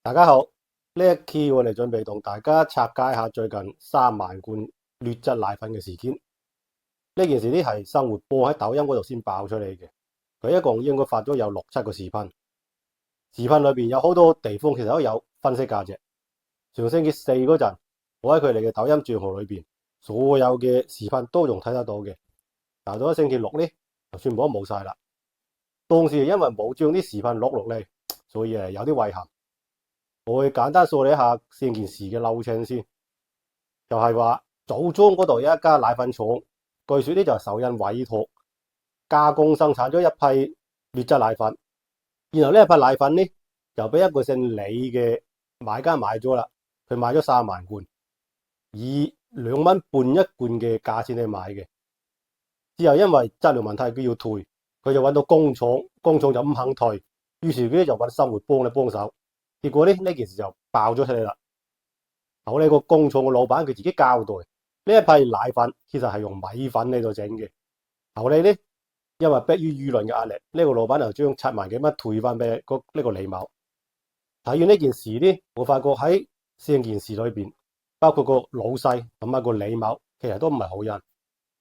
大家好，呢一期我哋準備同大家拆解下最近3萬罐劣質奶粉嘅事件。呢件事呢係生活播喺抖音嗰度先爆出嚟嘅，佢一共應該發咗有6、7個視頻，視頻裏邊有好多地方其實都有分析價值。上星期四嗰陣，我喺佢哋嘅抖音賬號裏邊，所有嘅視頻都仲睇得到嘅，但到咗星期六呢，就全部都冇晒啦。當時因為冇將啲視頻錄落嚟，所以有啲遺憾。我會簡單梳理一下成件事嘅流程先，就係話祖宗嗰度有一家奶粉廠，據說呢就係受人委託加工生產咗一批劣質奶粉，然後呢一批奶粉呢就俾一個姓李嘅買家買咗啦，佢買咗3萬罐，以2.5蚊一罐嘅價錢去買嘅。之後因為質量問題佢要退，佢就揾到工廠，工廠就唔肯退，於是佢就揾生活幫嚟幫手。結果呢件事就爆咗出嚟啦。後嚟個工廠嘅老闆佢自己交代，呢一批奶粉其實係用米粉嚟到整嘅。後嚟呢，因為迫於輿論嘅壓力，呢個老闆就將7萬幾蚊退翻俾呢個李某。睇完呢件事呢，我發覺喺成件事裏邊，包括個老細同埋個李某，其實都唔係好人。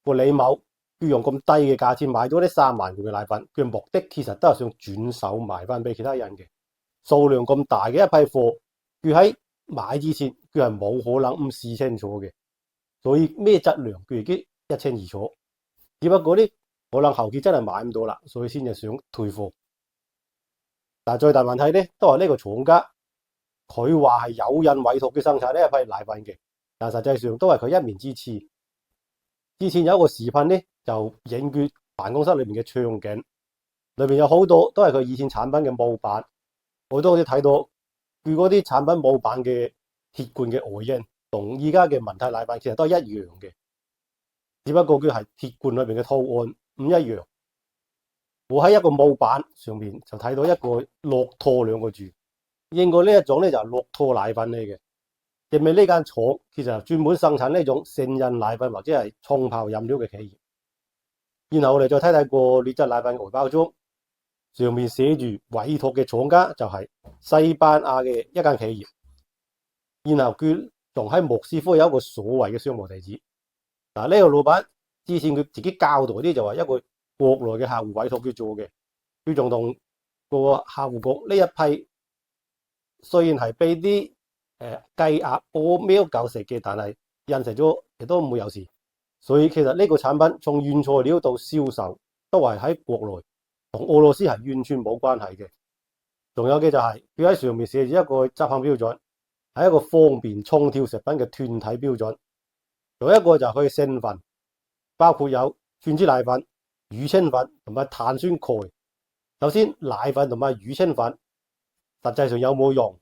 個李某要用咁低嘅價錢買咗呢3萬罐嘅奶粉，佢目的其實都係想轉手賣翻俾其他人嘅。數量咁大嘅一批貨，佢喺買之前佢係冇可能唔試清楚嘅，所以咩質量佢已經一清二楚。只不過呢，可能後期真係買唔到啦，所以先至想退貨。但係最大問題呢，都係呢個廠家，佢話係有人委託佢生產呢一批奶粉嘅，但實際上都係佢一面之詞。之前有一個視頻呢，就影佢辦公室裏面嘅場景，裏邊有好多都係佢以前產品嘅模板。我都好似睇到佢嗰啲產品模板嘅鐵罐嘅外形，同依家嘅文泰奶粉其實都係一樣嘅，只不過佢係鐵罐裏邊嘅圖案唔一樣。我喺一個模板上面就睇到一個駱駝2個字，應該呢一種咧就係駱駝奶粉嚟嘅。證明呢間廠其實係專門生產呢種成人奶粉或者係沖泡飲料嘅企業。然後我哋再睇睇個劣質奶粉嘅外包裝。上面寫住委託嘅廠家就係西班牙嘅一間企業，然後佢仲喺莫斯科有一個所謂嘅商務地址。嗱，呢個老闆之前佢自己交代啲就話一個國內嘅客戶委託佢做嘅，佢仲同個客戶講呢一批雖然係俾啲雞鴨屙喵狗食嘅，但係印食咗亦都唔會有事。所以其實呢個產品從原材料到銷售都係喺國內。同俄羅斯係完全冇關係嘅。仲有嘅就係佢喺上面寫住一個執行標準，係一個方便沖調食品嘅團體標準。仲有一個就係佢嘅成分，包括有全脂奶粉、乳清粉同埋碳酸鈣。首先奶粉同埋乳清粉實際上有冇用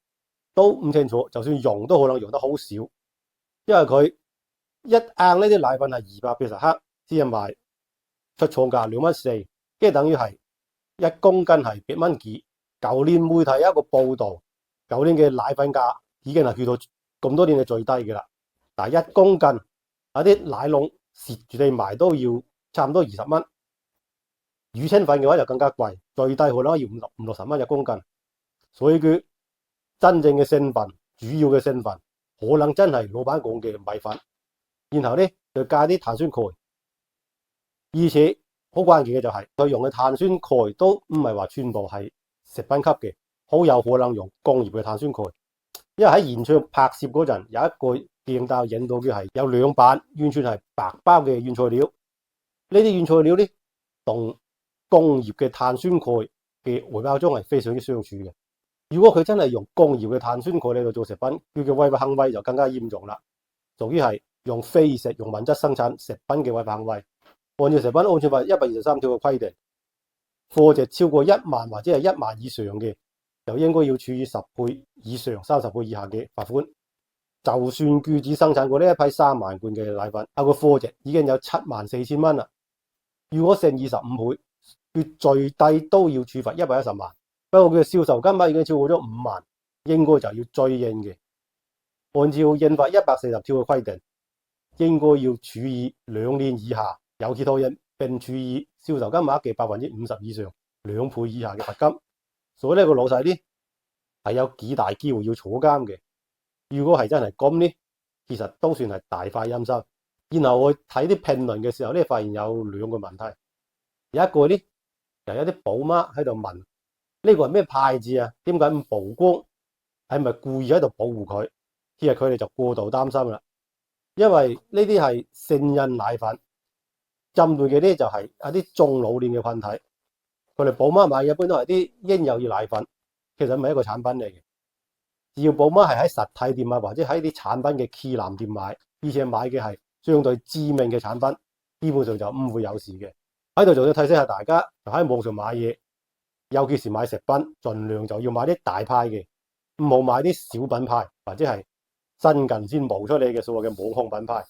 都唔清楚，就算用都可能用得好少，因為佢一盎呢啲奶粉係280克，先至賣出廠價2.4蚊，即係等於係1公斤係8蚊幾。舊年媒體有一個報道，舊年嘅奶粉價已經係去到咁多年嘅最低嘅啦。但係1公斤有啲奶農蝕住地賣都要差唔多20蚊。乳清粉嘅話就更加貴，最低可能要50-60蚊1公斤。所以佢真正嘅成分，主要嘅成分可能真係老闆講嘅米粉，然後呢就加啲碳酸鈣，而且好關鍵嘅就係佢用嘅碳酸鈣都唔係話全部係食品級嘅，好有可能用工業嘅碳酸鈣。因為喺現場拍攝嗰陣，有一個鏡頭影到佢係有2板完全係白包嘅原材料。呢啲原材料呢，同工業嘅碳酸鈣嘅外包裝係非常之相似嘅。如果佢真係用工業嘅碳酸鈣嚟到做食品，佢嘅違法行為就更加嚴重啦，屬於係用非食用物質生產食品嘅違法行為。按照食品安全法123條嘅規定，貨值超過1萬或者係1萬以上嘅，就應該要處以10倍以上30倍以下嘅罰款。就算佢只生產過呢一批3萬罐嘅奶粉，個貨值已經有74000蚊啦。如果乘25倍，佢最低都要處罰110萬。不過佢嘅銷售金額已經超過咗5萬，應該就要追認嘅。按照刑法140條嘅規定，應該要處以2年以下有期徒刑，並處以銷售金額嘅50%以上2倍以下嘅罰金。所以呢個老細呢，係有幾大機會要坐監嘅。如果係真係咁呢，其實都算係大快陰收。然後我睇啲評論嘅時候咧，發現有兩個問題。有一個呢，就有啲寶媽喺度問呢個係咩牌子啊？點解咁曝光？係咪故意喺度保護佢？其實佢哋就過度擔心啦，因為呢啲係成人奶粉，針對嘅呢就係一啲中老年嘅群體。佢哋寶媽買嘅一般都係啲嬰幼兒奶粉，其實唔係一個產品嚟嘅。只要寶媽係喺實體店啊，或者喺啲產品嘅旗艦店買，而且買嘅係相對知名嘅產品，基本上就唔會有事嘅。喺度仲要提醒下大家，就喺網上買嘢，尤其是買食品，盡量就要買啲大牌嘅，唔好買啲小品牌或者係新近先冒出嚟嘅所謂嘅網紅品牌。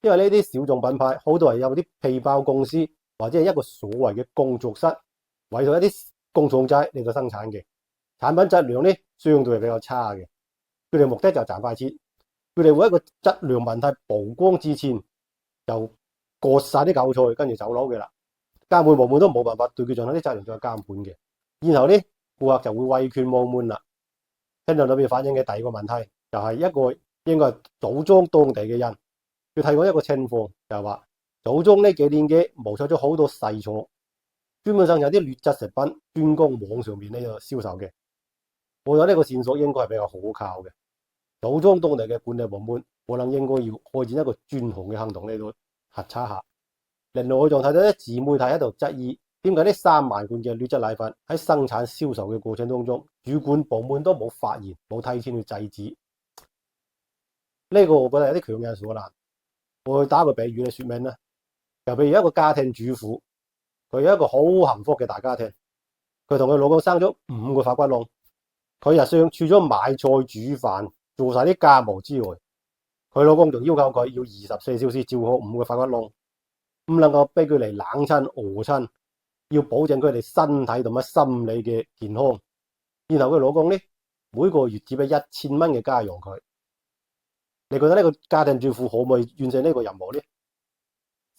因為呢啲小眾品牌好多係有啲皮包公司或者係一個所謂嘅工作室，為咗一啲工廠仔嚟到生產嘅產品質量咧，相對係比較差嘅。佢哋目的就係賺快錢，佢哋會喺個質量問題曝光之前就割晒啲韭菜，跟住走佬嘅啦。監管部門都冇辦法對佢進行啲質量再監管嘅。然後咧，顧客就會畏權無門啦。聽到裏邊反映嘅第二個問題就係一個應該係組裝當地嘅人，佢睇過一個情況，就係話組裝呢幾年嘅冒出咗好多細錯，基本上有啲劣質食品專供網上面呢個銷售嘅。我覺得呢個線索應該係比較可靠嘅。組裝當地嘅管理部門可能應該要開展一個專項嘅行動嚟到核查下。另外我仲睇到啲自媒體喺度質疑，點解呢3萬罐嘅劣質奶粉喺生產銷售嘅過程當中，主管部門都冇發現，冇提前去制止？呢個我覺得有啲強人所難。我去打個比喻嚟說明啦，就譬如一個家庭主婦，佢有一個好幸福嘅大家庭，佢同佢老公生咗5個發骨窿。佢日上除咗買菜煮飯做晒啲家務之外，佢老公仲要求佢要24小時照顧5個發骨窿，唔能夠俾佢嚟冷親餓親，要保證佢哋身體同埋心理嘅健康。然後佢老公咧，每個月只俾1000蚊嘅家用佢。你覺得呢個家庭主婦可唔可以完成呢個任務呢？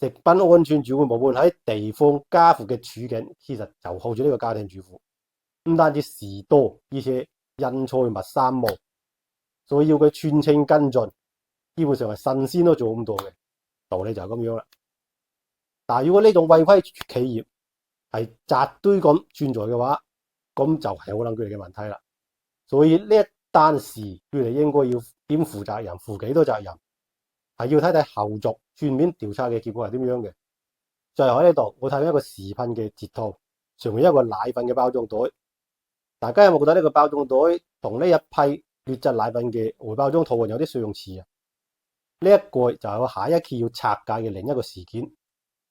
食品安全主管部門喺地方家父嘅處境，其實就好似呢個家庭主婦，唔單止事多，而且人財物三無，所以要佢全程跟進，基本上係神仙都做唔到嘅。道理就係咁樣啦。但係如果呢種違規企業係紮堆咁存在嘅話，咁就係可能佢哋嘅問題啦。所以呢一單事，佢哋應該要點負責任，負幾多責任，係要睇睇後續全面調查嘅結果係點樣嘅。最後喺呢度，我睇到一個視頻嘅截圖，上面一個奶粉嘅包裝袋。大家有冇覺得呢個包裝袋同呢一批劣質奶粉嘅外包裝圖案有啲相似啊？呢一個就係我下一期要拆解嘅另一個事件，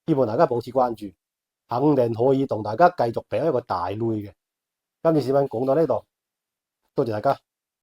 希望大家保持關注，肯定可以同大家繼續俾一個大類嘅。今次視頻講到呢度，多謝大家。